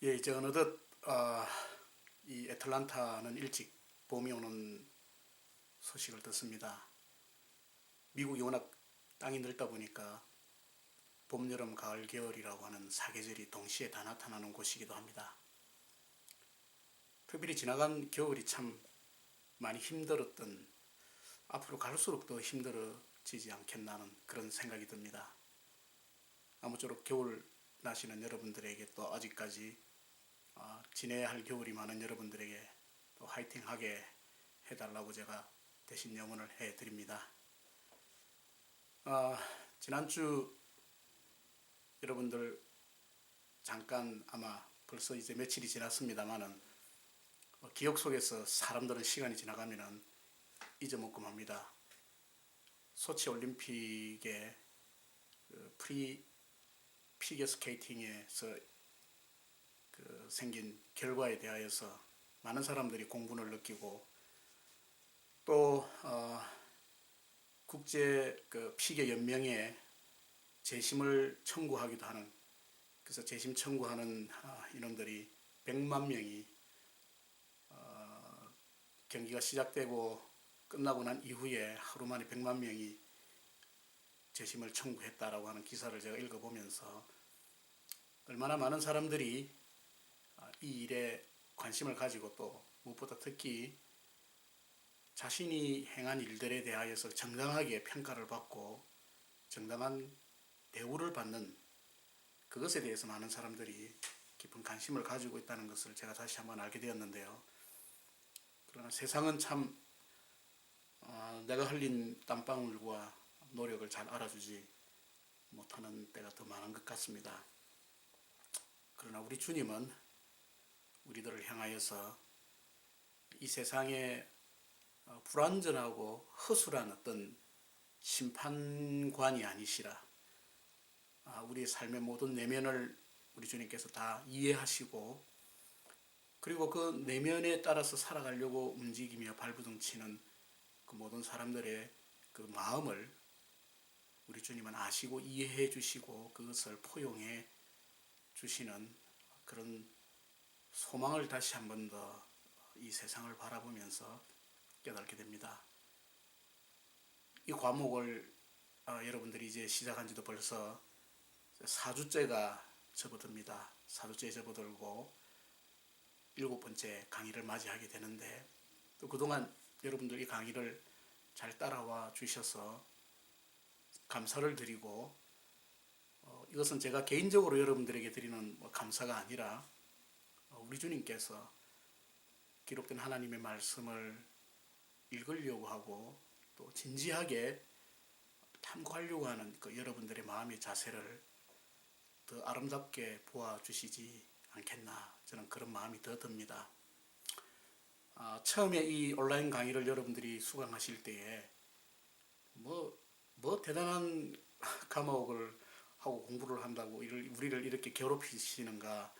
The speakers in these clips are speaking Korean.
예, 이제 어느덧 이 애틀란타는 일찍 봄이 오는 소식을 듣습니다. 미국이 워낙 땅이 넓다 보니까 봄, 여름, 가을, 겨울이라고 하는 사계절이 동시에 다 나타나는 곳이기도 합니다. 특별히 지나간 겨울이 참 많이 힘들었던, 앞으로 갈수록 더 힘들어지지 않겠나 하는 그런 생각이 듭니다. 아무쪼록 겨울 나시는 여러분들에게 또 아직까지 지내야 할 겨울이 많은 여러분들에게 또 화이팅하게 해달라고 제가 대신 염원을 해드립니다. 지난주 여러분들 잠깐 아마 벌써 이제 며칠이 지났습니다만은 기억 속에서 사람들은 시간이 지나가면은 잊어먹고 맙니다. 소치 올림픽의 프리 피겨 스케이팅에서 생긴 결과에 대하여서 많은 사람들이 공분을 느끼고 또 국제 피겨 연맹에 재심을 청구하기도 하는, 그래서 재심 청구하는 인원들이 100만 명이 경기가 시작되고 끝나고 난 이후에 하루 만에 100만 명이 재심을 청구했다라고 하는 기사를 제가 읽어보면서 얼마나 많은 사람들이 이 일에 관심을 가지고 또 무엇보다 특히 자신이 행한 일들에 대하여서 정당하게 평가를 받고 정당한 대우를 받는 그것에 대해서 많은 사람들이 깊은 관심을 가지고 있다는 것을 제가 다시 한번 알게 되었는데요. 그러나 세상은 참 내가 흘린 땀방울과 노력을 잘 알아주지 못하는 때가 더 많은 것 같습니다. 그러나 우리 주님은 우리들을 향하여서 이 세상에 불완전하고 허술한 어떤 심판관이 아니시라, 우리의 삶의 모든 내면을 우리 주님께서 다 이해하시고 그리고 그 내면에 따라서 살아가려고 움직이며 발부둥치는 그 모든 사람들의 그 마음을 우리 주님은 아시고 이해해 주시고 그것을 포용해 주시는 그런 소망을 다시 한 번 더 이 세상을 바라보면서 깨닫게 됩니다. 이 과목을 여러분들이 이제 시작한 지도 벌써 4주째가 접어듭니다. 4주째 접어들고 7번째 강의를 맞이하게 되는데, 또 그동안 여러분들 이 강의를 잘 따라와 주셔서 감사를 드리고, 이것은 제가 개인적으로 여러분들에게 드리는 감사가 아니라 우리 주님께서 기록된 하나님의 말씀을 읽으려고 하고 또 진지하게 탐구하려고 하는 그 여러분들의 마음의 자세를 더 아름답게 보아주시지 않겠나, 저는 그런 마음이 더 듭니다. 처음에 이 온라인 강의를 여러분들이 수강하실 때에 뭐 대단한 과목을 하고 공부를 한다고 우리를 이렇게 괴롭히시는가,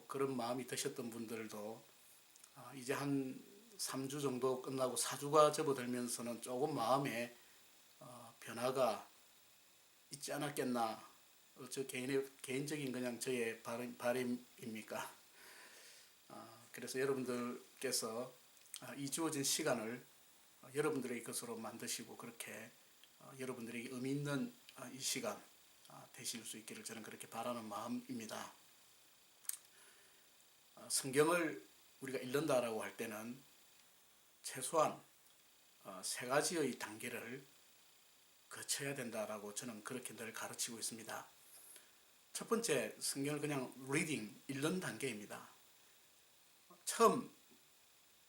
그런 마음이 드셨던 분들도 이제 한 3주 정도 끝나고 4주가 접어들면서는 조금 마음에 변화가 있지 않았겠나, 저 개인적인 그냥 저의 바람입니까? 그래서 여러분들께서 이 주어진 시간을 여러분들의 것으로 만드시고 그렇게 여러분들에게 의미 있는 이 시간 되실 수 있기를 저는 그렇게 바라는 마음입니다. 성경을 우리가 읽는다라고 할 때는 최소한 3가지의 단계를 거쳐야 된다라고 저는 그렇게 늘 가르치고 있습니다. 첫 번째, 성경을 그냥 reading, 읽는 단계입니다. 처음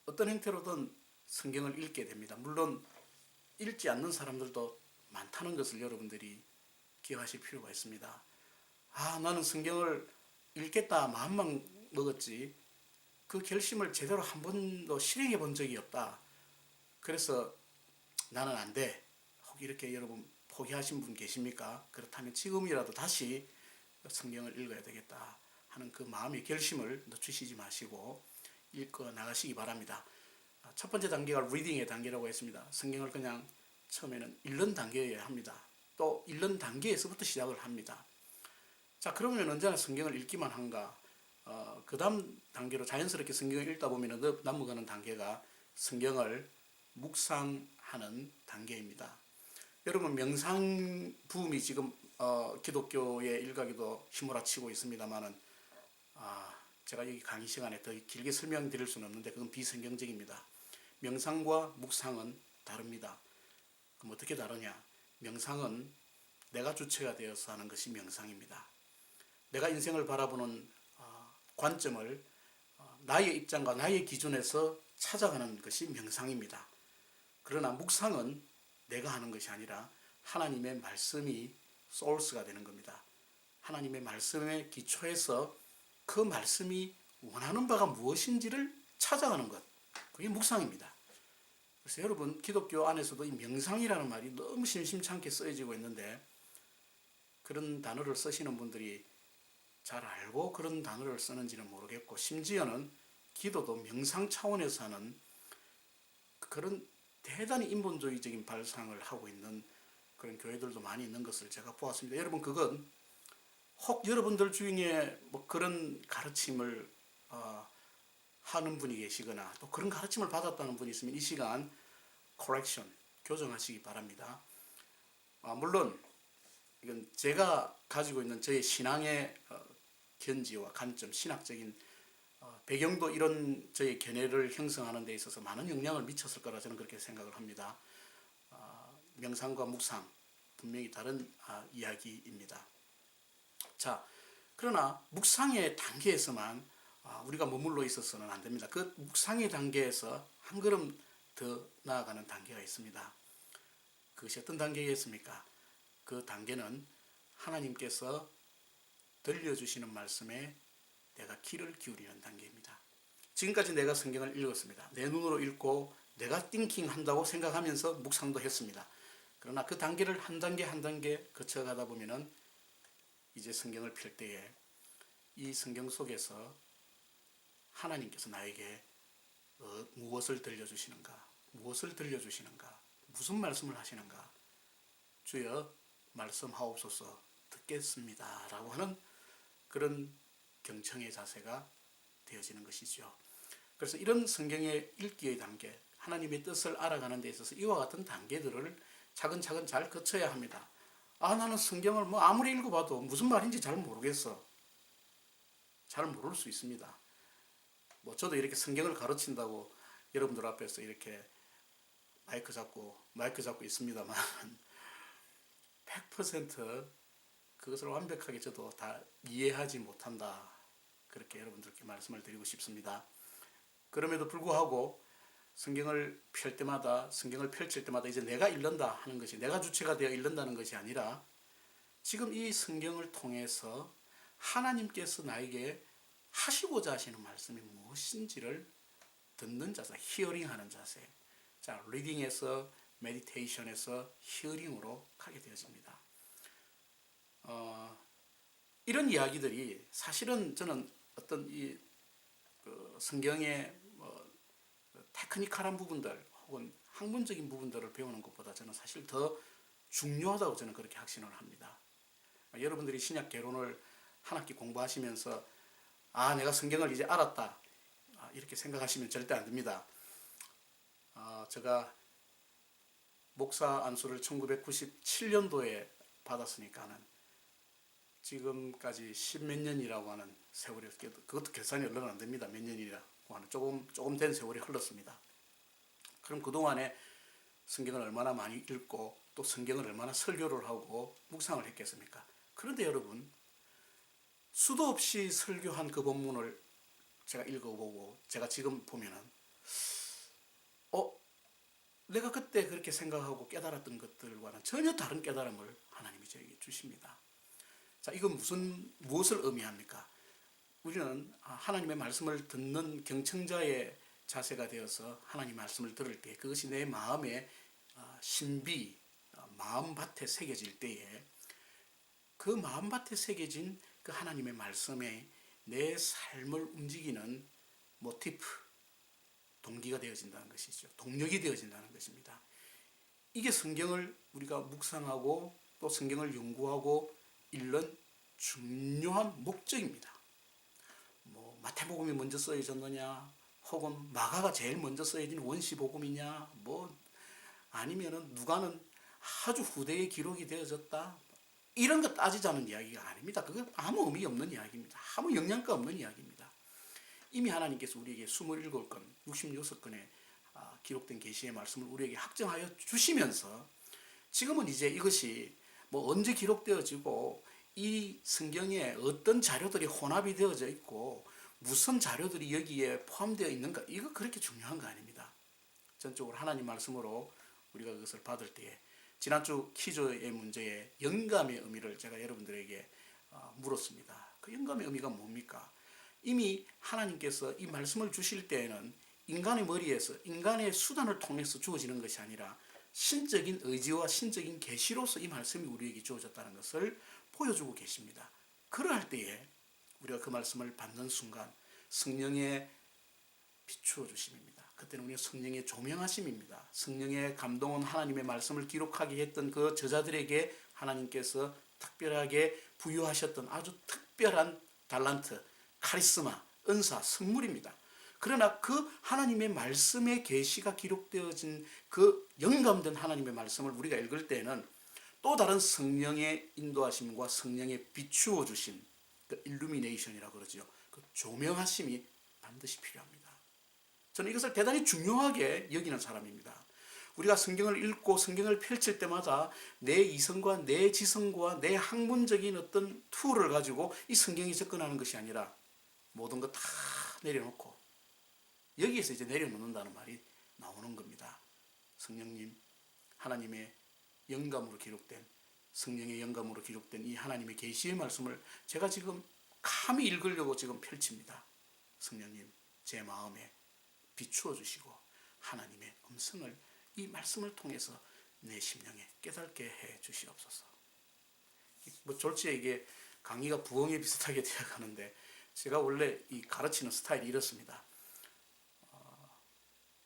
어떤 형태로든 성경을 읽게 됩니다. 물론 읽지 않는 사람들도 많다는 것을 여러분들이 기억하실 필요가 있습니다. 나는 성경을 읽겠다 마음만 먹었지 그 결심을 제대로 한 번도 실행해 본 적이 없다. 그래서 나는 안 돼. 혹 이렇게 여러분 포기하신 분 계십니까? 그렇다면 지금이라도 다시 성경을 읽어야 되겠다 하는 그 마음의 결심을 늦추시지 마시고 읽어 나가시기 바랍니다. 첫 번째 단계가 리딩의 단계라고 했습니다. 성경을 그냥 처음에는 읽는 단계여야 합니다. 또 읽는 단계에서부터 시작을 합니다. 자, 그러면 언제나 성경을 읽기만 한가? 그 다음 단계로 자연스럽게 성경을 읽다 보면 넘어가는 단계가 성경을 묵상하는 단계입니다. 여러분, 명상 붐이 지금 기독교의 일각에도 휘몰아치고 있습니다만은, 제가 여기 강의 시간에 더 길게 설명드릴 수는 없는데 그건 비성경적입니다. 명상과 묵상은 다릅니다. 그럼 어떻게 다르냐? 명상은 내가 주체가 되어서 하는 것이 명상입니다. 내가 인생을 바라보는 관점을 나의 입장과 나의 기준에서 찾아가는 것이 명상입니다. 그러나 묵상은 내가 하는 것이 아니라 하나님의 말씀이 소스가 되는 겁니다. 하나님의 말씀에 기초해서 그 말씀이 원하는 바가 무엇인지를 찾아가는 것, 그게 묵상입니다. 그래서 여러분, 기독교 안에서도 이 명상이라는 말이 너무 심심찮게 쓰여지고 있는데, 그런 단어를 쓰시는 분들이 잘 알고 그런 단어를 쓰는지는 모르겠고, 심지어는 기도도 명상 차원에서 하는 그런 대단히 인본주의적인 발상을 하고 있는 그런 교회들도 많이 있는 것을 제가 보았습니다. 여러분, 그건 혹 여러분들 중에 뭐 그런 가르침을 하는 분이 계시거나 또 그런 가르침을 받았다는 분이 있으면 이 시간 correction, 교정하시기 바랍니다. 물론 이건 제가 가지고 있는 저의 신앙의 견지와 관점, 신학적인 배경도 이런 저의 견해를 형성하는 데 있어서 많은 영향을 미쳤을 거라 저는 그렇게 생각을 합니다. 명상과 묵상, 분명히 다른 이야기입니다. 자, 그러나 묵상의 단계에서만 우리가 머물러 있어서는 안 됩니다. 그 묵상의 단계에서 한 걸음 더 나아가는 단계가 있습니다. 그것이 어떤 단계겠습니까? 그 단계는 하나님께서 들려주시는 말씀에 내가 귀를 기울이는 단계입니다. 지금까지 내가 성경을 읽었습니다. 내 눈으로 읽고 내가 띵킹 한다고 생각하면서 묵상도 했습니다. 그러나 그 단계를 한 단계 한 단계 거쳐가다 보면은 이제 성경을 펼 때에 이 성경 속에서 하나님께서 나에게 무엇을 들려주시는가, 무엇을 들려주시는가, 무슨 말씀을 하시는가, 주여 말씀하옵소서 듣겠습니다 라고 하는 그런 경청의 자세가 되어지는 것이죠. 그래서 이런 성경의 읽기의 단계, 하나님의 뜻을 알아가는 데 있어서 이와 같은 단계들을 차근차근 잘 거쳐야 합니다. 나는 성경을 뭐 아무리 읽어봐도 무슨 말인지 잘 모르겠어. 잘 모를 수 있습니다. 뭐 저도 이렇게 성경을 가르친다고 여러분들 앞에서 이렇게 마이크 잡고 있습니다만 100% 그것을 완벽하게 저도 다 이해하지 못한다. 그렇게 여러분들께 말씀을 드리고 싶습니다. 그럼에도 불구하고 성경을 펼칠 때마다 이제 내가 읽는다 하는 것이, 내가 주체가 되어 읽는다는 것이 아니라 지금 이 성경을 통해서 하나님께서 나에게 하시고자 하시는 말씀이 무엇인지를 듣는 자세, 히어링하는 자세. 자, 리딩에서 메디테이션에서 히어링으로 가게 되어집니다. 이런 이야기들이 사실은 저는 어떤 성경의 테크니컬한 부분들 혹은 학문적인 부분들을 배우는 것보다 저는 사실 더 중요하다고 저는 그렇게 확신을 합니다. 여러분들이 신약 개론을 한 학기 공부하시면서 내가 성경을 이제 알았다 이렇게 생각하시면 절대 안 됩니다. 제가 목사 안수를 1997년도에 받았으니까는 지금까지 10몇 년이라고 하는 세월이, 그것도 계산이 얼른 안 됩니다. 몇 년이라고 하는 조금 된 세월이 흘렀습니다. 그럼 그동안에 성경을 얼마나 많이 읽고 또 성경을 얼마나 설교를 하고 묵상을 했겠습니까? 그런데 여러분, 수도 없이 설교한 그 본문을 제가 읽어보고 제가 지금 보면은 내가 그때 그렇게 생각하고 깨달았던 것들과는 전혀 다른 깨달음을 하나님이 저에게 주십니다. 자, 이건 무엇을 의미합니까? 우리는 하나님의 말씀을 듣는 경청자의 자세가 되어서 하나님의 말씀을 들을 때 그것이 내 마음의 신비, 마음밭에 새겨질 때에 그 마음밭에 새겨진 그 하나님의 말씀에 내 삶을 움직이는 모티프, 동기가 되어진다는 것이죠. 동력이 되어진다는 것입니다. 이게 성경을 우리가 묵상하고 또 성경을 연구하고 읽는 중요한 목적입니다. 마태복음이 먼저 쓰여졌느냐, 혹은 마가가 제일 먼저 쓰여진 원시복음이냐, 뭐 아니면은 누가는 아주 후대에 기록이 되어졌다, 이런 거 따지자는 이야기가 아닙니다. 그건 아무 의미 없는 이야기입니다. 아무 영양가 없는 이야기입니다. 이미 하나님께서 우리에게 27건, 66건의 기록된 계시의 말씀을 우리에게 확정하여 주시면서 지금은 이제 이것이 뭐 언제 기록되어지고 이 성경에 어떤 자료들이 혼합이 되어져 있고 무슨 자료들이 여기에 포함되어 있는가, 이거 그렇게 중요한 거 아닙니다. 전적으로 하나님 말씀으로 우리가 그것을 받을 때에, 지난주 퀴즈의 문제에 영감의 의미를 제가 여러분들에게 물었습니다. 그 영감의 의미가 뭡니까? 이미 하나님께서 이 말씀을 주실 때에는 인간의 머리에서, 인간의 수단을 통해서 주어지는 것이 아니라 신적인 의지와 신적인 계시로서 이 말씀이 우리에게 주어졌다는 것을 보여주고 계십니다. 그러할 때에 우리가 그 말씀을 받는 순간 성령의 비추어 주심입니다. 그때는 우리가 성령의 조명하심입니다. 성령의 감동은 하나님의 말씀을 기록하게 했던 그 저자들에게 하나님께서 특별하게 부여하셨던 아주 특별한 달란트, 카리스마, 은사, 선물입니다. 그러나 그 하나님의 말씀의 계시가 기록되어진 그 영감된 하나님의 말씀을 우리가 읽을 때는 또 다른 성령의 인도하심과 성령의 비추어 주심, 그 일루미네이션이라고 그러죠. 그 조명하심이 반드시 필요합니다. 저는 이것을 대단히 중요하게 여기는 사람입니다. 우리가 성경을 읽고 성경을 펼칠 때마다 내 이성과 내 지성과 내 학문적인 어떤 툴을 가지고 이 성경에 접근하는 것이 아니라 모든 것 다 내려놓고 여기에서 이제 내려놓는다는 말이 나오는 겁니다. 성령님, 하나님의 영감으로 기록된, 성령의 영감으로 기록된 이 하나님의 계시의 말씀을 제가 지금 감히 읽으려고 지금 펼칩니다. 성령님, 제 마음에 비추어 주시고 하나님의 음성을 이 말씀을 통해서 내 심령에 깨닫게 해 주시옵소서. 뭐 졸지에 이게 강의가 부엉이 비슷하게 되어가는데, 제가 원래 이 가르치는 스타일이 이렇습니다.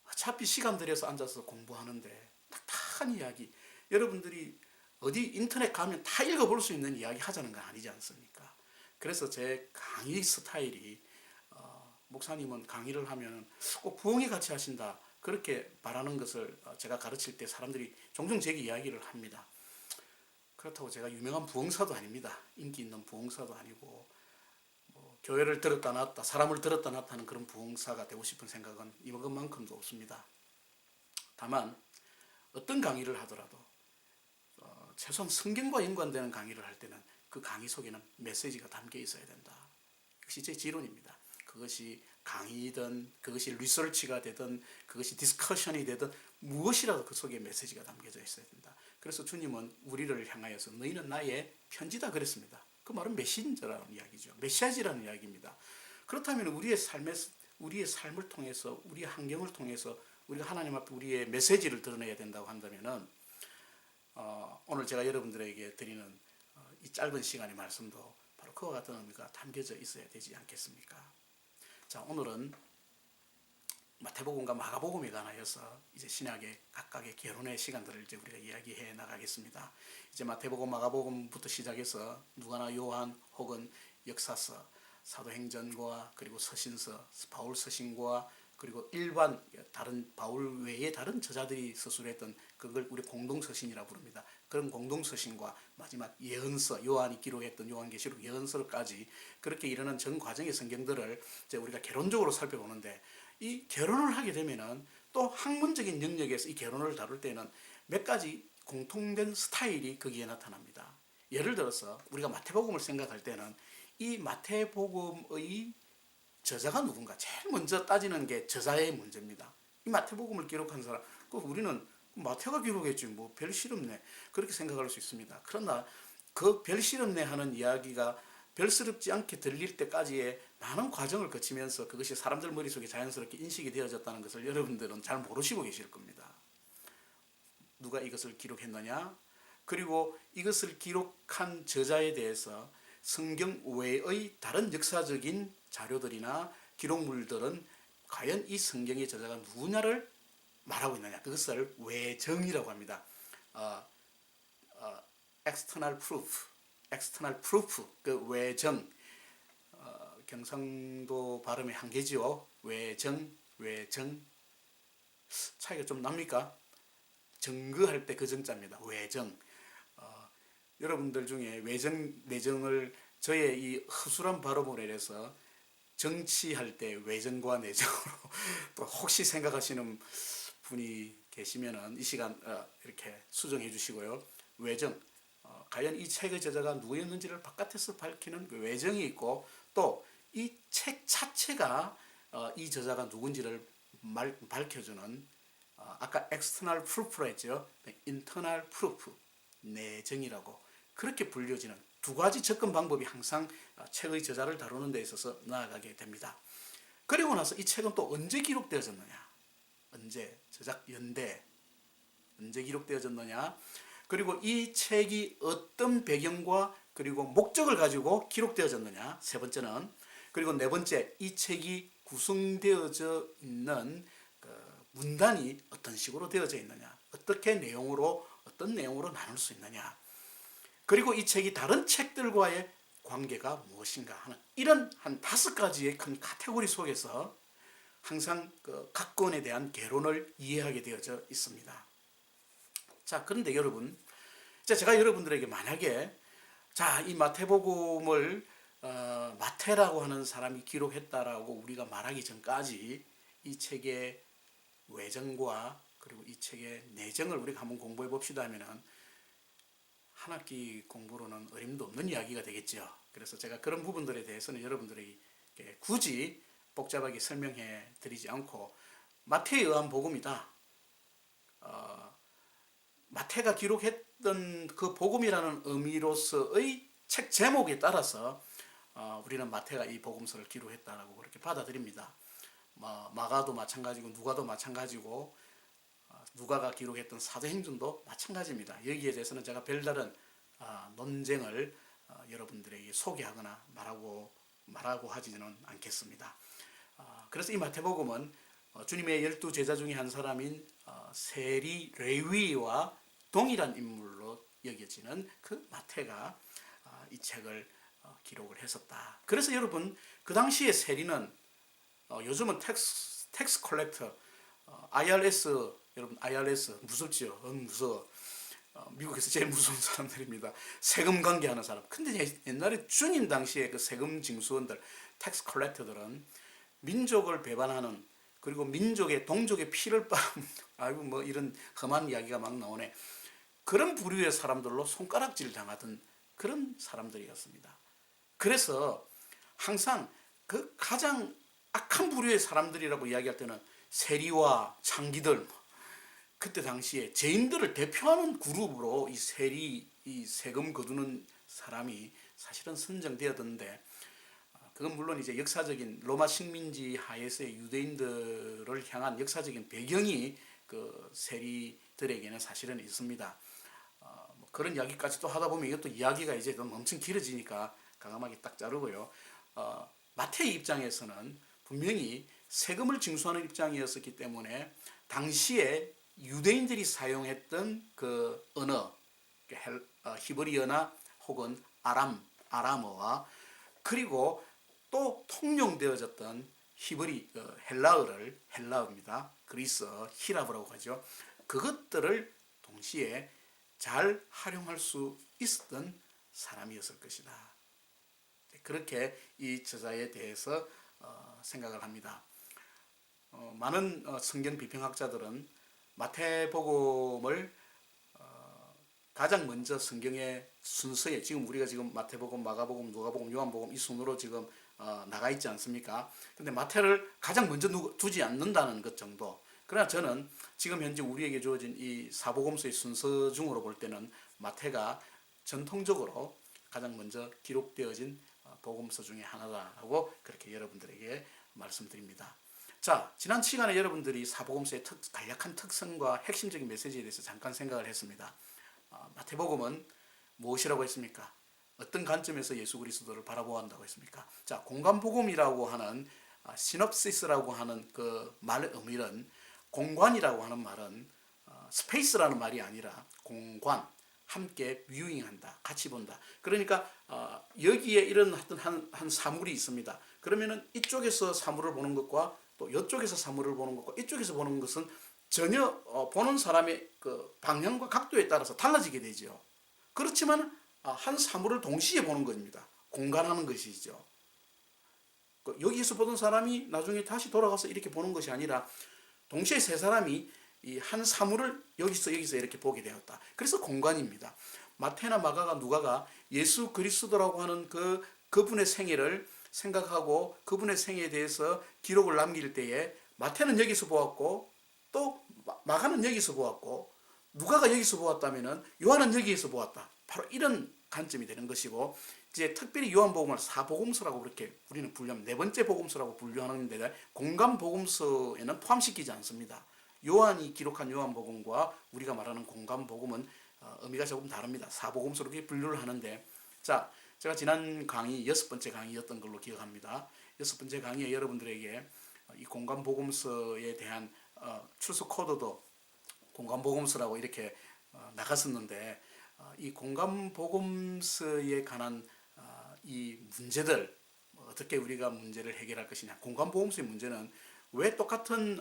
어차피 시간 들여서 앉아서 공부하는데 딱딱한 이야기, 여러분들이 어디 인터넷 가면 다 읽어볼 수 있는 이야기 하자는 건 아니지 않습니까? 그래서 제 강의 스타일이, 목사님은 강의를 하면 꼭 부엉이 같이 하신다, 그렇게 말하는 것을 제가 가르칠 때 사람들이 종종 제게 이야기를 합니다. 그렇다고 제가 유명한 부흥사도 아닙니다. 인기 있는 부흥사도 아니고 교회를 들었다 놨다, 사람을 들었다 놨다 하는 그런 부흥사가 되고 싶은 생각은 이것만큼도 없습니다. 다만 어떤 강의를 하더라도 최소한 성경과 연관되는 강의를 할 때는 그 강의 속에는 메시지가 담겨 있어야 된다. 그것이 제 지론입니다. 그것이 강의든 그것이 리서치가 되든 그것이 디스커션이 되든 무엇이라도 그 속에 메시지가 담겨져 있어야 된다. 그래서 주님은 우리를 향하여서 너희는 나의 편지다 그랬습니다. 그 말은 메신저라는 이야기죠. 메시지라는 이야기입니다. 그렇다면 우리의 삶을 통해서, 우리의 환경을 통해서 우리가 하나님 앞에 우리의 메시지를 드러내야 된다고 한다면은 오늘 제가 여러분들에게 드리는 이 짧은 시간의 말씀도 바로 그와 같은 의미가 담겨져 있어야 되지 않겠습니까? 자, 오늘은 마태복음과 마가복음에 관하여서 이제 신약의 각각의 결혼의 시간들을 이제 우리가 이야기해 나가겠습니다. 이제 마태복음, 마가복음부터 시작해서 누가나 요한 혹은 역사서, 사도행전과 그리고 서신서, 바울 서신과 그리고 일반 다른 바울 외에 다른 저자들이 서술했던 그걸 우리 공동서신이라고 부릅니다. 그런 공동서신과 마지막 예언서, 요한이 기록했던 요한계시록 예언서까지 그렇게 이르는 전 과정의 성경들을 이제 우리가 개론적으로 살펴보는데, 이 결혼을 하게 되면은 또 학문적인 영역에서 이 결혼을 다룰 때는 몇 가지 공통된 스타일이 거기에 나타납니다. 예를 들어서 우리가 마태복음을 생각할 때는 이 마태복음의 저자가 누군가 제일 먼저 따지는 게 저자의 문제입니다. 이 마태복음을 기록한 사람, 우리는 마태가 기록했지 뭐 별 실없네, 그렇게 생각할 수 있습니다. 그러나 그 별 실없네 하는 이야기가 별스럽지 않게 들릴 때까지의 많은 과정을 거치면서 그것이 사람들 머릿속에 자연스럽게 인식이 되어졌다는 것을 여러분들은 잘 모르시고 계실 겁니다. 누가 이것을 기록했느냐, 그리고 이것을 기록한 저자에 대해서 성경 외의 다른 역사적인 자료들이나 기록물들은 과연 이 성경의 저자가 누구냐를 말하고 있느냐, 그것을 외정이라고 합니다. external proof, 그 외정, 경상도 발음의 한계지요. 외정 차이가 좀 납니까? 정거할 때 그 정자입니다. 외정. 여러분들 중에 내정을 저의 이 허술한 발음으로 인해서 정치할 때 외정과 내정으로 또 혹시 생각하시는 분이 계시면은 이 시간 이렇게 수정해 주시고요. 외정. 과연 이 책의 저자가 누구였는지를 바깥에서 밝히는 그 외정이 있고, 또 이 책 자체가 이 저자가 누군지를 밝혀주는 아까 external proof라 했죠. internal proof, 내정이라고 그렇게 불려지는 두 가지 접근 방법이 항상 책의 저자를 다루는 데 있어서 나아가게 됩니다. 그리고 나서 이 책은 또 언제 기록되어졌느냐, 언제 저작 연대 언제 기록되어졌느냐, 그리고 이 책이 어떤 배경과 그리고 목적을 가지고 기록되어졌느냐, 세 번째는. 그리고 네 번째, 이 책이 구성되어져 있는 그 문단이 어떤 식으로 되어져 있느냐, 어떤 내용으로 나눌 수 있느냐, 그리고 이 책이 다른 책들과의 관계가 무엇인가 하는 이런 한 5가지의 큰 카테고리 속에서 항상 각 건에 대한 개론을 이해하게 되어져 있습니다. 자, 그런데 여러분, 제가 여러분들에게 만약에 이 마태복음을 마태라고 하는 사람이 기록했다라고 우리가 말하기 전까지 이 책의 외정과 그리고 이 책의 내정을 우리가 한번 공부해 봅시다 하면은 한 학기 공부로는 어림도 없는 이야기가 되겠죠. 그래서 제가 그런 부분들에 대해서는 여러분들에게 굳이 복잡하게 설명해 드리지 않고 마태에 의한 복음이다. 마태가 기록했던 그 복음이라는 의미로서의 책 제목에 따라서 우리는 마태가 이 복음서를 기록했다라고 그렇게 받아들입니다. 마가도 마찬가지고 누가도 마찬가지고 누가가 기록했던 사도행전도 마찬가지입니다. 여기에 대해서는 제가 별다른 논쟁을 여러분들에게 소개하거나 말하고 하지는 않겠습니다. 그래서 이 마태복음은 주님의 12제자 중에 한 사람인 세리 레위와 동일한 인물로 여겨지는 그 마태가 이 책을 기록을 했었다. 그래서 여러분, 그 당시에 세리는 요즘은 텍스 컬렉터, IRS, 여러분 IRS 무섭지요? 무서워. 미국에서 제일 무서운 사람들입니다. 세금 관계하는 사람. 근데 옛날에 주님 당시에 그 세금 징수원들, 텍스 컬렉터들은 민족을 배반하는, 그리고 동족의 피를 빨은 아이고 뭐 이런 험한 이야기가 막 나오네. 그런 부류의 사람들로 손가락질 당하던 그런 사람들이었습니다. 그래서 항상 그 가장 악한 부류의 사람들이라고 이야기할 때는 세리와 창기들, 그때 당시에 죄인들을 대표하는 그룹으로 이 세금 거두는 사람이 사실은 선정되었던데, 그건 물론 이제 역사적인 로마 식민지 하에서의 유대인들을 향한 역사적인 배경이 그 세리들에게는 사실은 있습니다. 그런 이야기까지 또 하다 보면 이것도 이야기가 이제 너무 엄청 길어지니까 과감하게 딱 자르고요. 마태의 입장에서는 분명히 세금을 징수하는 입장이었기 때문에 당시에 유대인들이 사용했던 그 언어, 히브리어나 혹은 아람어와 그리고 또 통용되어졌던 헬라어입니다. 그리스어, 히라브라고 하죠. 그것들을 동시에 잘 활용할 수 있었던 사람이었을 것이다. 그렇게 이 저자에 대해서 생각을 합니다. 많은 성경 비평학자들은 마태복음을 가장 먼저 성경의 순서에, 지금 우리가 지금 마태복음, 마가복음, 누가복음, 요한복음 이 순으로 지금 나가 있지 않습니까? 근데 마태를 가장 먼저 두지 않는다는 것 정도. 그러나 저는 지금 현재 우리에게 주어진 이 사복음서의 순서 중으로 볼 때는 마태가 전통적으로 가장 먼저 기록되어진 복음서 중에 하나다라고 그렇게 여러분들에게 말씀드립니다. 자, 지난 시간에 여러분들이 사복음서의 간략한 특성과 핵심적인 메시지에 대해서 잠깐 생각을 했습니다. 마태복음은 무엇이라고 했습니까? 어떤 관점에서 예수 그리스도를 바라보한다고 했습니까? 자, 공관복음이라고 하는 시놉시스라고 하는 그 말의 의미는, 공관이라고 하는 말은 스페이스라는 말이 아니라 공관, 함께 뷰잉한다, 같이 본다. 그러니까 여기에 이런 어떤 한 사물이 있습니다. 그러면은 이쪽에서 사물을 보는 것과 또 이쪽에서 사물을 보는 것과 이쪽에서 보는 것은 전혀 보는 사람의 그 방향과 각도에 따라서 달라지게 되죠. 그렇지만 한 사물을 동시에 보는 겁니다. 공간하는 것이죠. 여기서 보던 사람이 나중에 다시 돌아가서 이렇게 보는 것이 아니라 동시에 세 사람이 이 한 사물을 여기서 이렇게 보게 되었다. 그래서 공간입니다. 마태나 마가가 누가가 예수 그리스도라고 하는 그분의 생애를 생각하고 그분의 생애에 대해서 기록을 남길 때에 마태는 여기서 보았고 또 마가는 여기서 보았고 누가가 여기서 보았다면은 요한은 여기에서 보았다. 바로 이런 관점이 되는 것이고, 이제 특별히 요한복음을 사복음서라고 그렇게 우리는 분류하면 네 번째 복음서라고 분류하는데 공간 복음서에는 포함시키지 않습니다. 요한이 기록한 요한복음과 우리가 말하는 공간 복음은 의미가 조금 다릅니다. 사복음서로 분류를 하는데, 자, 제가 지난 강의 6번째 강의였던 걸로 기억합니다. 6번째 강의에 여러분들에게 이 공간 복음서에 대한 출석 코드도 공간 복음서라고 이렇게 나갔었는데, 이 공간 복음서에 관한 이 문제들, 어떻게 우리가 문제를 해결할 것이냐. 공간 복음서의 문제는 왜 똑같은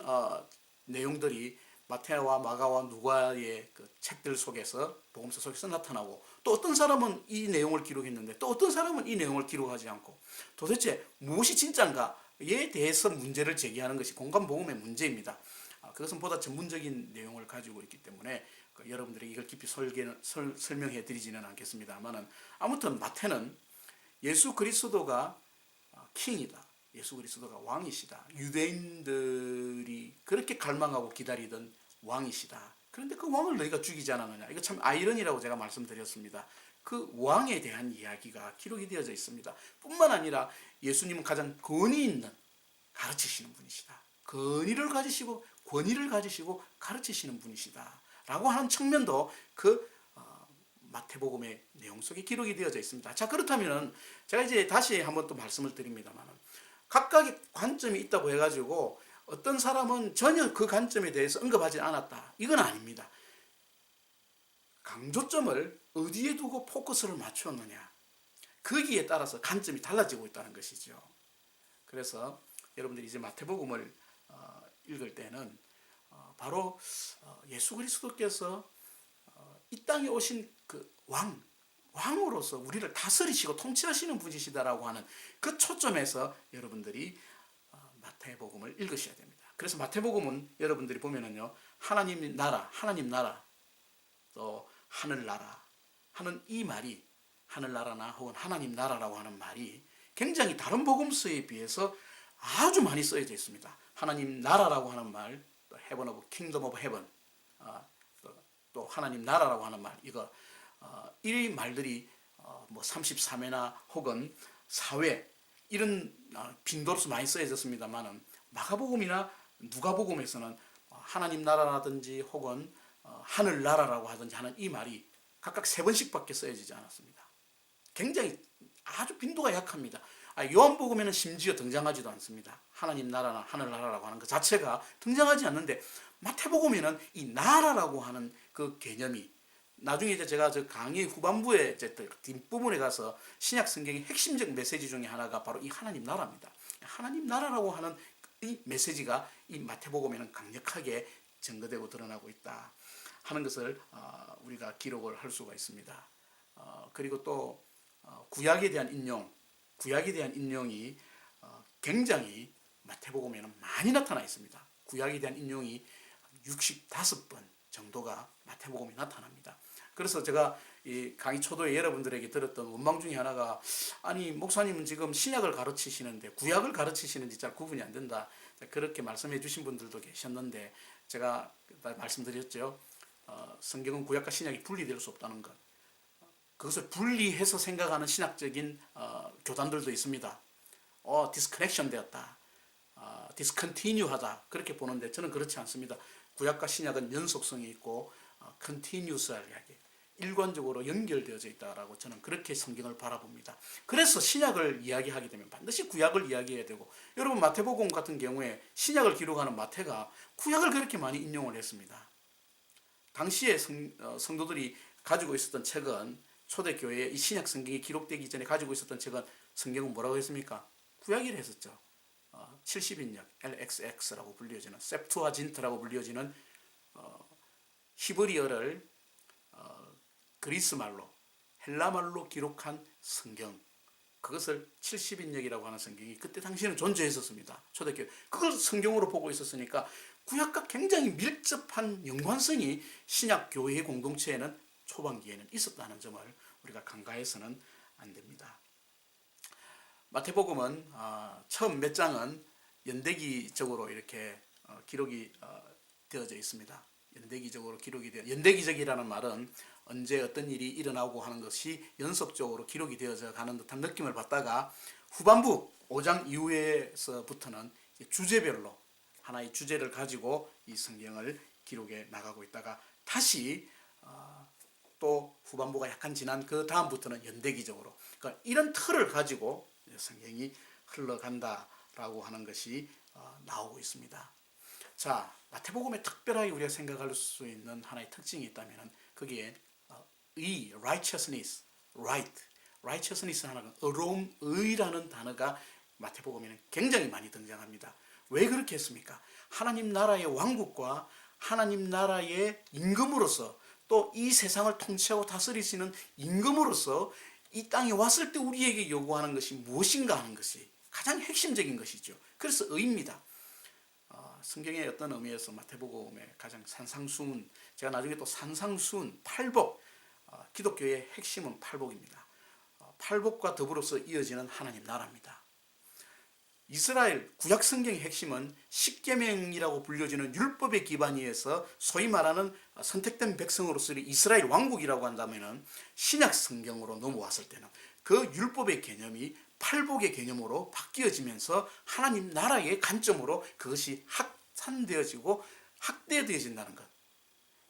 내용들이 마태와 마가와 누가의 그 책들 속에서 복음서 속에서 나타나고, 또 어떤 사람은 이 내용을 기록했는데 또 어떤 사람은 이 내용을 기록하지 않고, 도대체 무엇이 진짜인가에 대해서 문제를 제기하는 것이 공간 복음의 문제입니다. 그것은 보다 전문적인 내용을 가지고 있기 때문에 여러분들에게 이걸 깊이 설명해 드리지는 않겠습니다만은, 아무튼 마태는 예수 그리스도가 킹이다, 예수 그리스도가 왕이시다, 유대인들이 그렇게 갈망하고 기다리던 왕이시다, 그런데 그 왕을 너희가 죽이지 않았느냐. 이거 참 아이러니라고 제가 말씀드렸습니다. 그 왕에 대한 이야기가 기록이 되어져 있습니다. 뿐만 아니라 예수님은 가장 권위 있는 가르치시는 분이시다, 권위를 가지시고 가르치시는 분이시다 라고 하는 측면도 그 마태복음의 내용 속에 기록이 되어져 있습니다. 자, 그렇다면 제가 이제 다시 한번 또 말씀을 드립니다만, 각각의 관점이 있다고 해가지고 어떤 사람은 전혀 그 관점에 대해서 언급하지 않았다, 이건 아닙니다. 강조점을 어디에 두고 포커스를 맞추었느냐, 거기에 따라서 관점이 달라지고 있다는 것이죠. 그래서 여러분들이 이제 마태복음을 읽을 때는 바로 예수 그리스도께서 이 땅에 오신 그 왕으로서 우리를 다스리시고 통치하시는 분이시다라고 하는 그 초점에서 여러분들이 마태복음을 읽으셔야 됩니다. 그래서 마태복음은 여러분들이 보면은요, 하나님 나라, 또 하늘나라 하는 이 말이, 하늘나라나 혹은 하나님 나라라고 하는 말이 굉장히 다른 복음서에 비해서 아주 많이 쓰여져 있습니다. 하나님 나라라고 하는 말, 또 heaven of kingdom of heaven, 또 하나님 나라라고 하는 말, 이 말들이 뭐 33회나 혹은 4회 이런 빈도로서 많이 쓰여졌습니다만은, 마가복음이나 누가복음에서는 하나님 나라라든지 혹은 하늘 나라라고 하든지 하는 이 말이 각각 3번씩밖에 쓰여지지 않았습니다. 굉장히 아주 빈도가 약합니다. 요한복음에는 심지어 등장하지도 않습니다. 하나님 나라나 하늘 나라라고 하는 그 자체가 등장하지 않는데, 마태복음에는 이 나라라고 하는 그 개념이, 나중에 이제 제가 저 강의 후반부에 이제 뒷부분에 가서 신약 성경의 핵심적 메시지 중에 하나가 바로 이 하나님 나라입니다. 하나님 나라라고 하는 이 메시지가 이 마태복음에는 강력하게 증거되고 드러나고 있다 하는 것을 우리가 기록을 할 수가 있습니다. 그리고 또 구약에 대한 인용이 굉장히 마태복음에는 많이 나타나 있습니다. 구약에 대한 인용이 65번 정도가 마태복음에 나타납니다. 그래서 제가 이 강의 초도에 여러분들에게 들었던 원망 중에 하나가, 아니 목사님은 지금 신약을 가르치시는데 구약을 가르치시는지 잘 구분이 안 된다, 그렇게 말씀해 주신 분들도 계셨는데, 제가 말씀드렸죠. 성경은 구약과 신약이 분리될 수 없다는 것. 그것을 분리해서 생각하는 신학적인 교단들도 있습니다. 디스커넥션 되었다, 디스컨티뉴 하다, 그렇게 보는데 저는 그렇지 않습니다. 구약과 신약은 연속성이 있고 컨티뉴스하게 일관적으로 연결되어져 있다라고 저는 그렇게 성경을 바라봅니다. 그래서 신약을 이야기하게 되면 반드시 구약을 이야기해야 되고, 여러분 마태복음 같은 경우에 신약을 기록하는 마태가 구약을 그렇게 많이 인용을 했습니다. 당시에 성도들이 가지고 있었던 책은 초대교회에 이 신약 성경이 기록되기 전에 가지고 있었던 책은 성경은 뭐라고 했습니까? 구약이라 했었죠. 70인역 LXX라고 불려지는 셉투아진트라고 불려지는 히브리어를 그리스 말로 헬라 말로 기록한 성경, 그것을 70인역이라고 하는 성경이 그때 당시에는 존재했었습니다. 초대교회 그걸 성경으로 보고 있었으니까 구약과 굉장히 밀접한 연관성이 신약 교회 공동체에는 초반기에는 있었다는 점을 우리가 간과해서는 안 됩니다. 마태복음은 처음 몇 장은 연대기적으로 이렇게 기록이 되어져 있습니다. 연대기적으로 기록이 되어, 연대기적이라는 말은 언제 어떤 일이 일어나고 하는 것이 연속적으로 기록이 되어져 가는 듯한 느낌을 받다가 후반부 5장 이후에서부터는 주제별로 하나의 주제를 가지고 이 성경을 기록해 나가고 있다가 다시 또 후반부가 약간 지난 그 다음부터는 연대기적으로, 그러니까 이런 틀을 가지고 성경이 흘러간다라고 하는 것이 나오고 있습니다. 자, 마태복음에 특별하게 우리가 생각할 수 있는 하나의 특징이 있다면 거기에 righteousness, righteousness 하는 의로움, 의라는 단어가 마태복음에는 굉장히 많이 등장합니다. 왜 그렇게 했습니까? 하나님 나라의 왕국과 하나님 나라의 임금으로서 또 이 세상을 통치하고 다스리시는 임금으로서 이 땅에 왔을 때 우리에게 요구하는 것이 무엇인가 하는 것이 가장 핵심적인 것이죠. 그래서 의입니다. 성경의 어떤 의미에서 마태복음의 가장 산상수훈, 제가 나중에 또 산상수훈, 팔복, 기독교의 핵심은 팔복입니다. 팔복과 더불어서 이어지는 하나님 나라입니다. 이스라엘 구약 성경의 핵심은 십계명이라고 불려지는 율법의 기반에서 소위 말하는 선택된 백성으로서 이스라엘 왕국이라고 한다면 신약 성경으로 넘어왔을 때는 그 율법의 개념이 팔복의 개념으로 바뀌어지면서 하나님 나라의 관점으로 그것이 확산되어지고 확대되어진다는 것,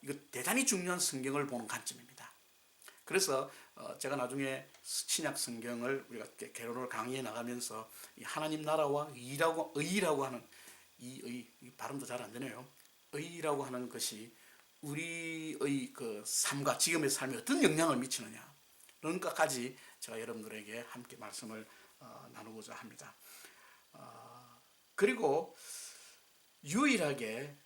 이거 대단히 중요한 성경을 보는 관점입니다. 그래서 제가 나중에 신약 성경을 우리가 개론을 강의해 나가면서 이 하나님 나라와 의라고 하는 이 발음도 잘 안 되네요. 의라고 하는 것이 우리의 그 삶과 지금의 삶에 어떤 영향을 미치느냐, 그런 것까지 제가 여러분들에게 함께 말씀을 나누고자 합니다. 그리고 유일하게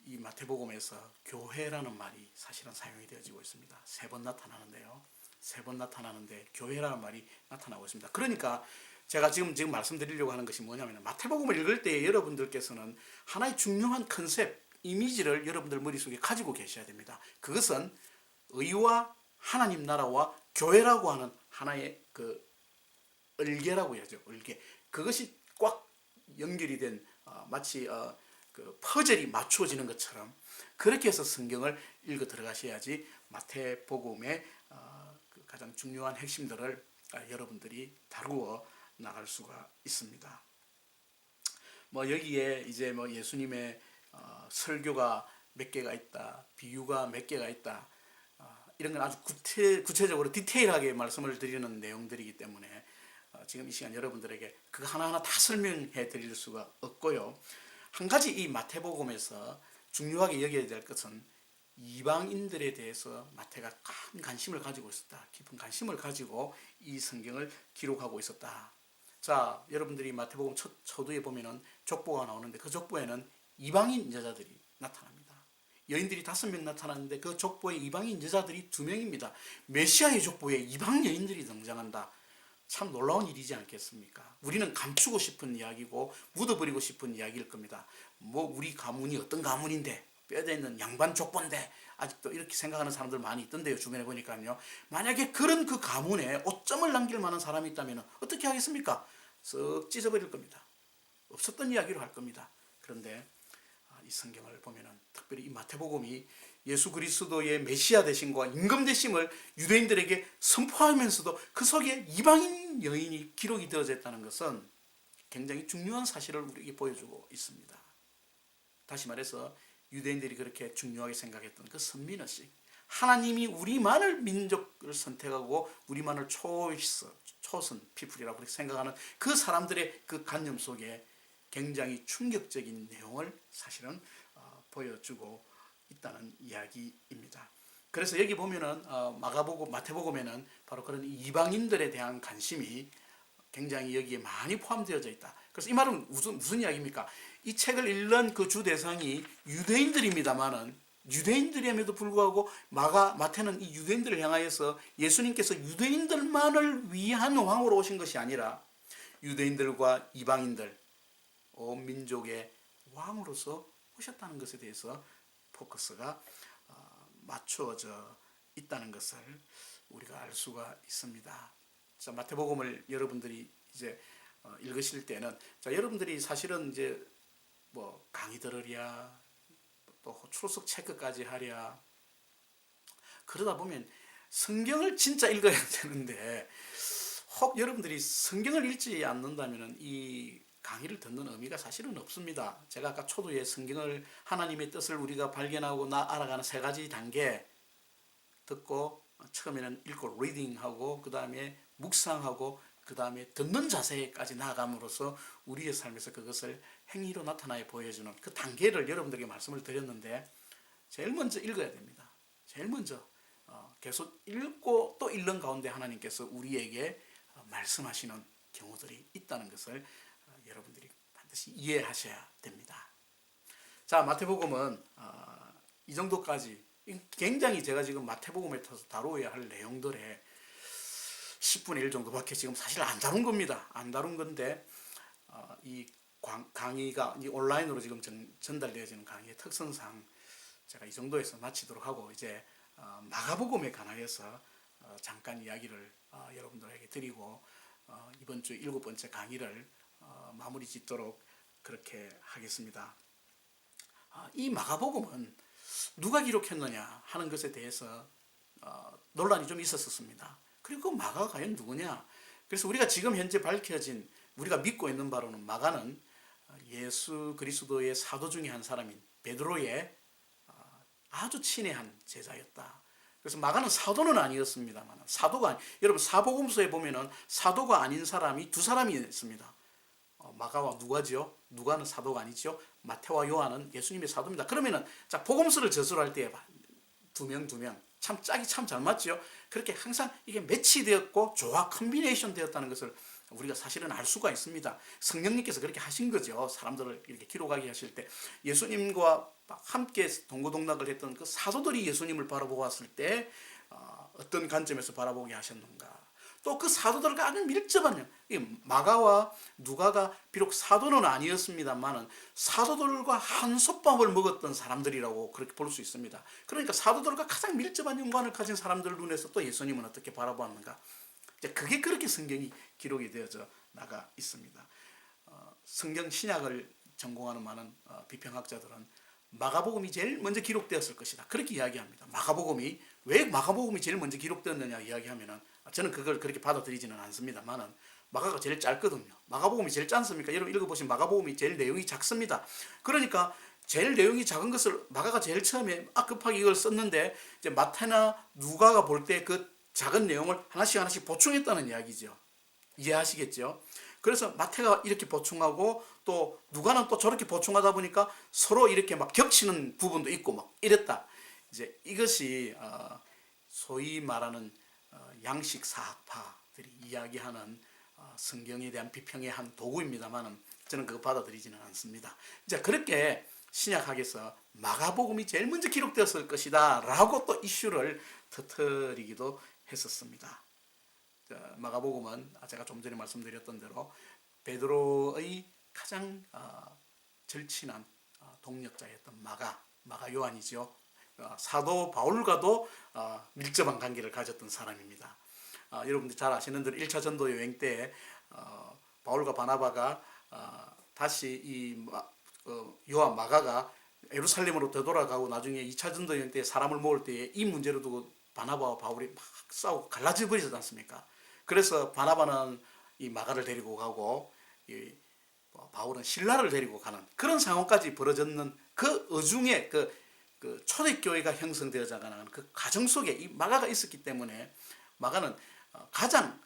이 마태복음에서 교회라는 말이 사실은 사용이 되어지고 있습니다. 3번 나타나는데요. 3번 나타나는데 교회라는 말이 나타나고 있습니다. 그러니까 제가 지금 말씀드리려고 하는 것이 뭐냐면 마태복음을 읽을 때 여러분들께서는 하나의 중요한 컨셉, 이미지를 여러분들 머릿속에 가지고 계셔야 됩니다. 그것은 의와 하나님 나라와 교회라고 하는 하나의 그 을개라고 해야죠. 을개. 그것이 꽉 연결이 된 마치 그 퍼즐이 맞춰지는 것처럼 그렇게 해서 성경을 읽어 들어가셔야지 마태복음의 그 가장 중요한 핵심들을 여러분들이 다루어 나갈 수가 있습니다. 뭐 여기에 이제 뭐 예수님의 설교가 몇 개가 있다, 비유가 몇 개가 있다, 이런 건 아주 구체적으로 디테일하게 말씀을 드리는 내용들이기 때문에 지금 이 시간 여러분들에게 그거 하나하나 다 설명해 드릴 수가 없고요. 한 가지 이 마태복음에서 중요하게 여겨야 될 것은 이방인들에 대해서 마태가 큰 관심을 가지고 있었다. 깊은 관심을 가지고 이 성경을 기록하고 있었다. 자, 여러분들이 마태복음 초두에 보면은 족보가 나오는데 그 족보에는 이방인 여자들이 나타납니다. 여인들이 5명 나타나는데 그 족보에 이방인 여자들이 2명입니다. 메시아의 족보에 이방 여인들이 등장한다. 참 놀라운 일이지 않겠습니까? 우리는 감추고 싶은 이야기고 묻어버리고 싶은 이야기일 겁니다. 뭐 우리 가문이 어떤 가문인데 뼈대 있는 양반 족보인데 아직도 이렇게 생각하는 사람들 많이 있던데요. 주변에 보니까요. 만약에 그런 그 가문에 오점을 남길 만한 사람이 있다면 어떻게 하겠습니까? 썩 찢어버릴 겁니다. 없었던 이야기로 할 겁니다. 그런데 이 성경을 보면은 특별히 이 마태복음이 예수 그리스도의 메시아 되심과 임금 되심을 유대인들에게 선포하면서도 그 속에 이방인 여인이 기록이 되어져 있다는 것은 굉장히 중요한 사실을 우리에게 보여주고 있습니다. 다시 말해서 유대인들이 그렇게 중요하게 생각했던 그 선민의식, 하나님이 우리만을 민족을 선택하고 우리만을 초선 피플이라고 그렇게 생각하는 그 사람들의 그 관념 속에 굉장히 충격적인 내용을 사실은 보여주고 있다는 이야기입니다. 그래서 여기 보면은 마가복음, 마태복음에는 바로 그런 이방인들에 대한 관심이 굉장히 여기에 많이 포함되어져 있다. 그래서 이 말은 무슨 이야기입니까? 이 책을 읽는 그 주 대상이 유대인들입니다만은 유대인들임에도 불구하고 마태는 이 유대인들을 향하여서 예수님께서 유대인들만을 위한 왕으로 오신 것이 아니라 유대인들과 이방인들, 온 민족의 왕으로서 오셨다는 것에 대해서 포커스가 맞추어져 있다는 것을 우리가 알 수가 있습니다. 자, 마태복음을 여러분들이 이제 읽으실 때는 자, 여러분들이 사실은 이제 뭐 강의 들으랴 또 출석 체크까지 하랴 그러다 보면 성경을 진짜 읽어야 되는데 혹 여러분들이 성경을 읽지 않는다면 이 강의를 듣는 의미가 사실은 없습니다. 제가 아까 초두에 성경을 하나님의 뜻을 우리가 발견하고 알아가는 세 가지 단계 듣고 처음에는 읽고 리딩하고 그 다음에 묵상하고 그 다음에 듣는 자세까지 나아감으로써 우리의 삶에서 그것을 행위로 나타나게 보여주는 그 단계를 여러분들에게 말씀을 드렸는데 제일 먼저 읽어야 됩니다. 제일 먼저 계속 읽고 또 읽는 가운데 하나님께서 우리에게 말씀하시는 경우들이 있다는 것을 여러분들이 반드시 이해하셔야 됩니다. 자, 마태복음은 이 정도까지 굉장히 제가 지금 마태복음에 터서 다루어야 할 내용들의 10분의 1 정도밖에 지금 사실 안 다룬 겁니다. 안 다룬 건데 이 강의가 온라인으로 지금 전달되어지는 강의의 특성상 제가 이 정도에서 마치도록 하고 이제 마가복음에 관하여서 잠깐 이야기를 여러분들에게 드리고 이번 주 7번째 강의를 마무리 짓도록 그렇게 하겠습니다. 이 마가복음은 누가 기록했느냐 하는 것에 대해서 논란이 좀 있었습니다. 그리고 마가가 과연 누구냐? 그래서 우리가 지금 현재 밝혀진 우리가 믿고 있는 바로는 마가는 예수 그리스도의 사도 중에 한 사람인 베드로의 아주 친애한 제자였다. 그래서 마가는 사도는 아니었습니다만 사도가 여러분 사복음서에 보면은 사도가 아닌 사람이 두 사람이 있습니다. 마가와 누가죠? 누가는 사도가 아니죠. 마태와 요한은 예수님의 사도입니다. 그러면은 자 복음서를 저술할 때 두 명 참 짝이 참 잘 맞죠. 그렇게 항상 이게 매치되었고 조화 컨비네이션 되었다는 것을 우리가 사실은 알 수가 있습니다. 성령님께서 그렇게 하신 거죠. 사람들을 이렇게 기록하게 하실 때 예수님과 함께 동고동락을 했던 그 사도들이 예수님을 바라보고 왔을 때 어떤 관점에서 바라보게 하셨는가. 또 그 사도들과 아주 밀접한 마가와 누가가 비록 사도는 아니었습니다만은 사도들과 한솥밥을 먹었던 사람들이라고 그렇게 볼 수 있습니다. 그러니까 사도들과 가장 밀접한 연관을 가진 사람들 눈에서 또 예수님은 어떻게 바라보았는가. 그게 그렇게 성경이 기록이 되어져 나가 있습니다. 성경 신약을 전공하는 많은 비평학자들은 마가복음이 제일 먼저 기록되었을 것이다. 그렇게 이야기합니다. 왜 마가복음이 제일 먼저 기록되었느냐 이야기하면은 저는 그걸 그렇게 받아들이지는 않습니다만은 마가가 제일 짧거든요. 마가복음이 제일 짧습니까? 여러분 읽어보시면 마가복음이 제일 내용이 작습니다. 그러니까 제일 내용이 작은 것을 마가가 제일 처음에 급하게 이걸 썼는데 이제 마태나 누가가 볼 때 그 작은 내용을 하나씩 보충했다는 이야기죠. 이해하시겠죠? 그래서 마태가 이렇게 보충하고 또 누가는 또 저렇게 보충하다 보니까 서로 이렇게 막 겹치는 부분도 있고 막 이랬다. 이제 이것이 소위 말하는 양식 사학파들이 이야기하는 성경에 대한 비평의 한 도구입니다만은 저는 그거 받아들이지는 않습니다. 이제 그렇게 신약학에서 마가복음이 제일 먼저 기록되었을 것이다 라고 또 이슈를 터뜨리기도 했었습니다. 마가복음은 제가 좀 전에 말씀드렸던 대로 베드로의 가장 절친한 동역자였던 마가 요한이죠. 사도 바울과도 밀접한 관계를 가졌던 사람입니다. 여러분들 잘 아시는 대로 1차 전도 여행 때 바울과 바나바가 다시 이 요한 마가가 예루살렘으로 되돌아가고 나중에 2차 전도 여행 때 사람을 모을 때 이 문제로 두고 바나바와 바울이 막 싸우고 갈라져 버리지 않습니까? 그래서 바나바는 이 마가를 데리고 가고 이 바울은 실라를 데리고 가는 그런 상황까지 벌어졌는 그 어중에 그 초대교회가 형성되어져 가는 그 과정 속에 이 마가가 있었기 때문에 마가는 가장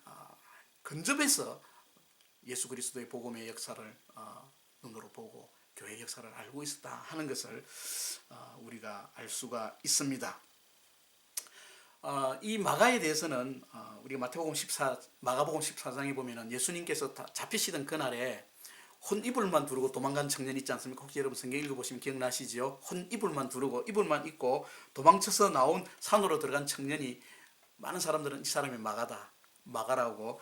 근접해서 예수 그리스도의 복음의 역사를 눈으로 보고 교회 역사를 알고 있었다 하는 것을 우리가 알 수가 있습니다. 이 마가에 대해서는 우리가 마가복음 14장에 보면은 예수님께서 잡히시던 그날에 혼이불만 두르고 도망간 청년 있지 않습니까? 혹시 여러분 성경 읽어보시면 기억나시죠? 혼이불만 두르고 이불만 입고 도망쳐서 나온 산으로 들어간 청년이, 많은 사람들은 이 사람이 마가라고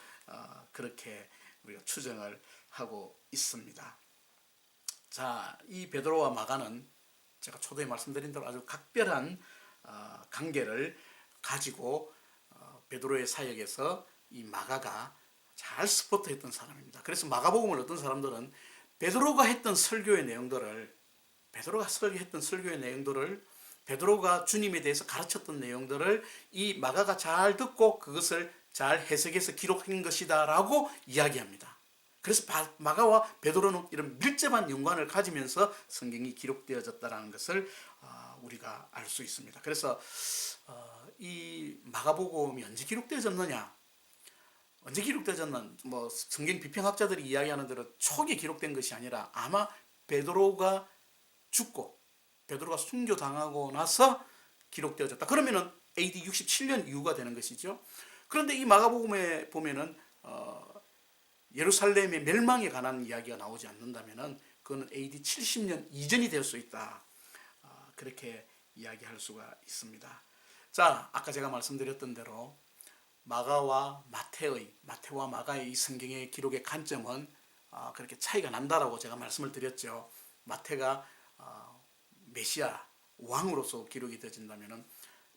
그렇게 우리가 추정을 하고 있습니다. 자, 이 베드로와 마가는 제가 초대에 말씀드린 대로 아주 각별한 관계를 가지고 베드로의 사역에서 이 마가가 잘 스포트했던 사람입니다. 그래서 마가복음을 어떤 사람들은 베드로가 설교했던 설교의 내용들을 베드로가 주님에 대해서 가르쳤던 내용들을 이 마가가 잘 듣고 그것을 잘 해석해서 기록한 것이다라고 이야기합니다. 그래서 마가와 베드로는 이런 밀접한 연관을 가지면서 성경이 기록되어졌다는 것을 우리가 알 수 있습니다. 그래서 이 마가복음이 언제 기록되어졌느냐? 언제 기록되어졌나? 뭐 성경 비평학자들이 이야기하는 대로 초기에 기록된 것이 아니라 아마 베드로가 죽고 베드로가 순교당하고 나서 기록되어졌다. 그러면은 AD 67년 이후가 되는 것이죠. 그런데 이 마가복음에 보면은 예루살렘의 멸망에 관한 이야기가 나오지 않는다면은 그거는 AD 70년 이전이 될 수 있다. 그렇게 이야기할 수가 있습니다. 자, 아까 제가 말씀드렸던 대로 마태와 마가의 이 성경의 기록의 관점은 그렇게 차이가 난다라고 제가 말씀을 드렸죠. 마태가 메시아 왕으로서 기록이 되어진다면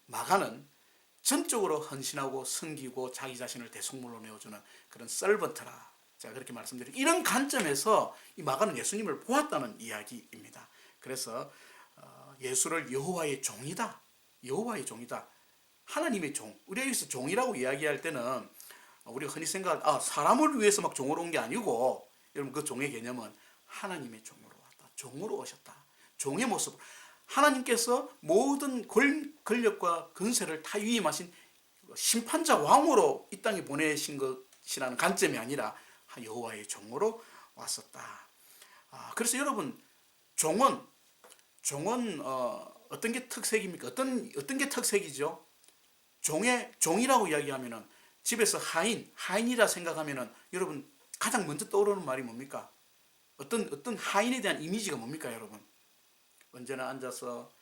마가는 전적으로 헌신하고 섬기고 자기 자신을 대속물로 내어주는 그런 서번트라, 제가 그렇게 말씀드린 이런 관점에서 이 마가는 예수님을 보았다는 이야기입니다. 그래서 예수를 여호와의 종이다, 하나님의 종. 우리가 여기서 종이라고 이야기할 때는 우리가 흔히 생각할 사람을 위해서 막 종으로 온 게 아니고, 여러분 그 종의 개념은 하나님의 종으로 왔다, 종으로 오셨다, 종의 모습. 하나님께서 모든 권력과 근세를 다 위임하신 심판자 왕으로 이 땅에 보내신 것이라는 관점이 아니라 여호와의 종으로 왔었다. 그래서 여러분 종은 어떤 게 특색입니까? 어떤 게 특색이죠? 종이라고 이야기하면은 집에서 하인이라 생각하면은 여러분 가장 먼저 떠오르는 말이 뭡니까? 어떤 하인에 대한 이미지가 뭡니까, 여러분? 언제나 앉아서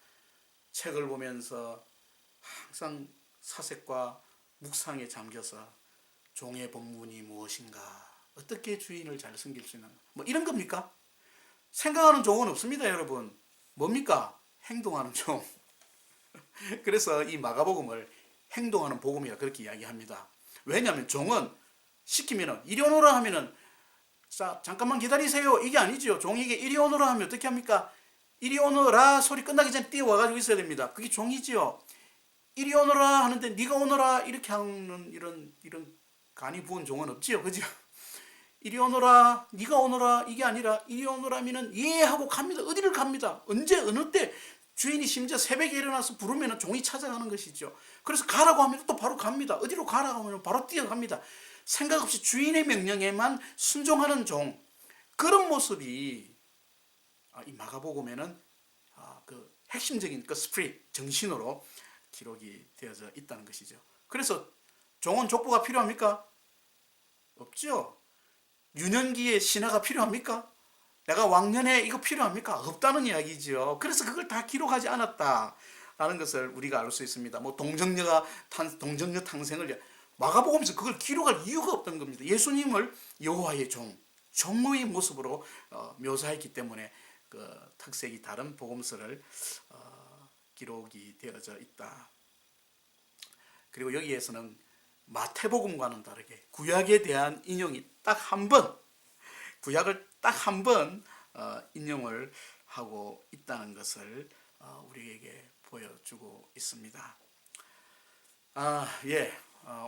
책을 보면서 항상 사색과 묵상에 잠겨서 종의 본분이 무엇인가, 어떻게 주인을 잘 섬길 수 있는가, 뭐 이런 겁니까? 생각하는 종은 없습니다, 여러분. 뭡니까? 행동하는 종. 그래서 이 마가복음을 행동하는 복음이라 그렇게 이야기합니다. 왜냐하면 종은 시키면은 이리 오너라 하면은 자 잠깐만 기다리세요 이게 아니죠. 종에게 이리 오너라 하면 어떻게 합니까? 이리 오너라 소리 끝나기 전에 뛰어와가지고 있어야 됩니다. 그게 종이지요. 이리 오너라 하는데 네가 오너라 이렇게 하는 이런 간이 부은 종은 없지요, 그죠? 이리 오너라, 네가 오너라 이게 아니라 이리 오너라면은 예 하고 갑니다. 어디를 갑니다. 언제 어느 때 주인이 심지어 새벽에 일어나서 부르면 종이 찾아가는 것이죠. 그래서 가라고 하면 또 바로 갑니다. 어디로 가라고 하면 바로 뛰어갑니다. 생각 없이 주인의 명령에만 순종하는 종, 그런 모습이 이 마가복음에는 그 핵심적인 그 스피릿, 정신으로 기록이 되어져 있다는 것이죠. 그래서 종은 족보가 필요합니까? 없죠. 유년기에 신하가 필요합니까? 내가 왕년에 이거 필요합니까? 없다는 이야기죠. 그래서 그걸 다 기록하지 않았다라는 것을 우리가 알 수 있습니다. 뭐 동정녀 탄생을 마가복음에서 그걸 기록할 이유가 없던 겁니다. 예수님을 여호와의 종의 모습으로 묘사했기 때문에 그 특색이 다른 복음서를 기록이 되어져 있다. 그리고 여기에서는 마태복음과는 다르게 구약에 대한 인용이 구약을 딱 한 번 인용을 하고 있다는 것을 우리에게 보여주고 있습니다.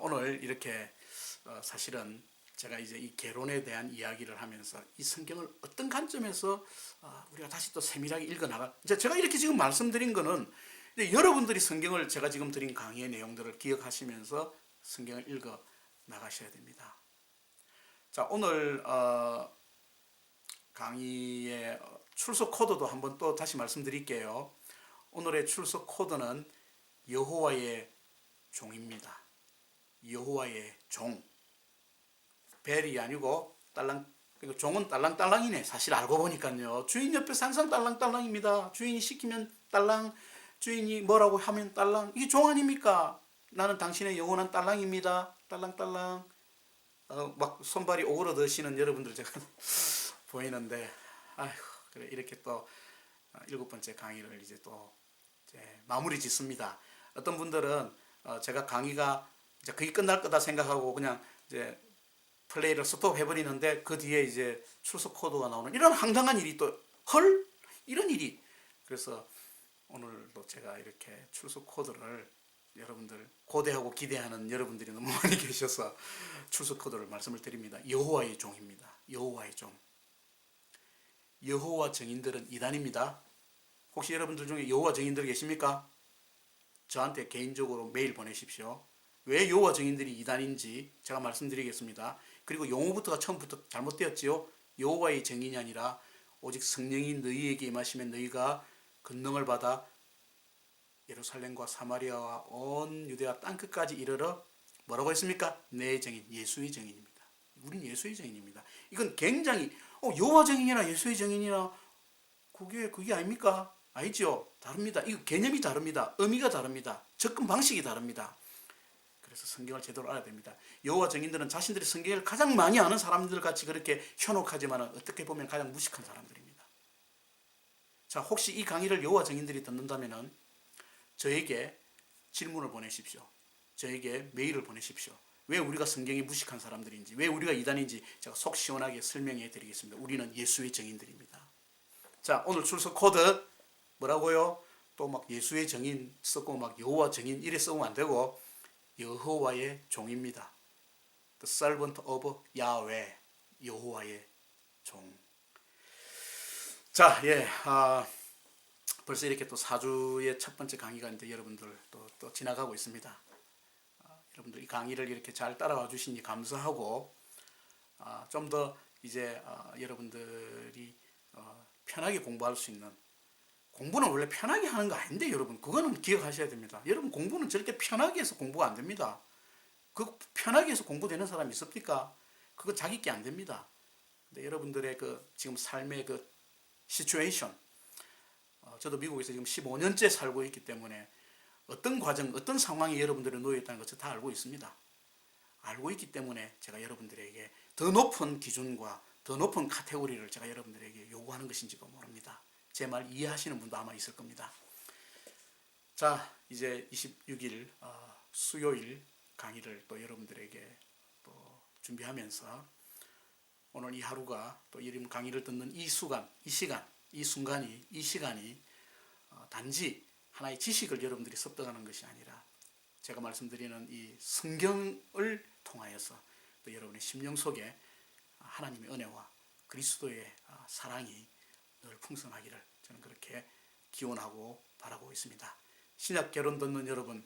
오늘 이렇게 사실은 제가 이제 이 개론에 대한 이야기를 하면서 이 성경을 어떤 관점에서 우리가 다시 또 세밀하게 읽어나갈, 제가 이렇게 지금 말씀드린 거는 여러분들이 성경을, 제가 지금 드린 강의의 내용들을 기억하시면서 성경을 읽어 나가셔야 됩니다. 자, 오늘 강의의 출석 코드도 한번 또 다시 말씀드릴게요. 오늘의 출석 코드는 여호와의 종입니다. 여호와의 종. 벨이 아니고 딸랑, 그러니까 종은 딸랑딸랑이네. 사실 알고 보니까요. 주인 옆에서 항상 딸랑딸랑입니다. 주인이 시키면 딸랑, 주인이 뭐라고 하면 딸랑. 이게 종 아닙니까? 나는 당신의 영원한 딸랑입니다. 딸랑딸랑. 막 손발이 오그러드시는 여러분들 제가 보이는데, 아휴, 그래 이렇게 또 일곱 번째 강의를 이제 또 이제 마무리 짓습니다. 어떤 분들은 제가 강의가 이제 거의 끝날 거다 생각하고 그냥 이제 플레이를 스톱해버리는데 그 뒤에 이제 출석 코드가 나오는 이런 황당한 일이 또 헐? 이런 일이. 그래서 오늘도 제가 이렇게 출석 코드를 여러분들 고대하고 기대하는 여러분들이 너무 많이 계셔서 출석 코드를 말씀을 드립니다. 여호와의 종입니다. 여호와의 종. 여호와 증인들은 이단입니다. 혹시 여러분들 중에 여호와 증인들 계십니까? 저한테 개인적으로 메일 보내십시오. 왜 여호와 증인들이 이단인지 제가 말씀드리겠습니다. 그리고 용어부터가 처음부터 잘못되었지요. 여호와의 증인이 아니라 오직 성령이 너희에게 임하시면 너희가 권능을 받아 예루살렘과 사마리아와 온 유대와 땅끝까지 이르러 뭐라고 했습니까? 내 증인, 예수의 증인입니다. 우린 예수의 증인입니다. 이건 굉장히 여호와 증인이나 예수의 증인이나 그게 아닙니까? 아니죠. 다릅니다. 이거 개념이 다릅니다. 의미가 다릅니다. 접근 방식이 다릅니다. 그래서 성경을 제대로 알아야 됩니다. 여호와 증인들은 자신들이 성경을 가장 많이 아는 사람들 같이 그렇게 현혹하지만 어떻게 보면 가장 무식한 사람들입니다. 자, 혹시 이 강의를 여호와 증인들이 듣는다면은 저에게 질문을 보내십시오. 저에게 메일을 보내십시오. 왜 우리가 성경이 무식한 사람들인지, 왜 우리가 이단인지 제가 속 시원하게 설명해 드리겠습니다. 우리는 예수의 증인들입니다. 자, 오늘 출석 코드 뭐라고요? 또 막 예수의 증인 썼고 막 여호와 증인 이래 써면 안 되고 여호와의 종입니다. The servant of Yahweh. 여호와의 종. 자, 벌써 이렇게 또 4주의 첫 번째 강의가 이제 여러분들 또 지나가고 있습니다. 여러분들 이 강의를 이렇게 잘 따라와 주시니 감사하고, 좀 더 이제 여러분들이 편하게 공부할 수 있는, 공부는 원래 편하게 하는 거 아닌데 여러분 그거는 기억하셔야 됩니다. 여러분 공부는 절대 편하게 해서 공부가 안 됩니다. 그 편하게 해서 공부되는 사람이 있습니까? 그거 자기 게 안 됩니다. 근데 여러분들의 그 지금 삶의 그 시츄에이션, 저도 미국에서 지금 15년째 살고 있기 때문에 어떤 과정, 어떤 상황에 여러분들이 놓여 있다는 것을 다 알고 있습니다. 알고 있기 때문에 제가 여러분들에게 더 높은 기준과 더 높은 카테고리를 제가 여러분들에게 요구하는 것인지도 모릅니다. 제 말 이해하시는 분도 아마 있을 겁니다. 자, 이제 26일 수요일 강의를 또 여러분들에게 또 준비하면서 오늘 이 하루가 또 이름 강의를 듣는 이 시간이 단지 하나의 지식을 여러분들이 습득하는 것이 아니라 제가 말씀드리는 이 성경을 통하여서 또 여러분의 심령 속에 하나님의 은혜와 그리스도의 사랑이 늘 풍성하기를 저는 그렇게 기원하고 바라고 있습니다. 신약 결론 듣는 여러분,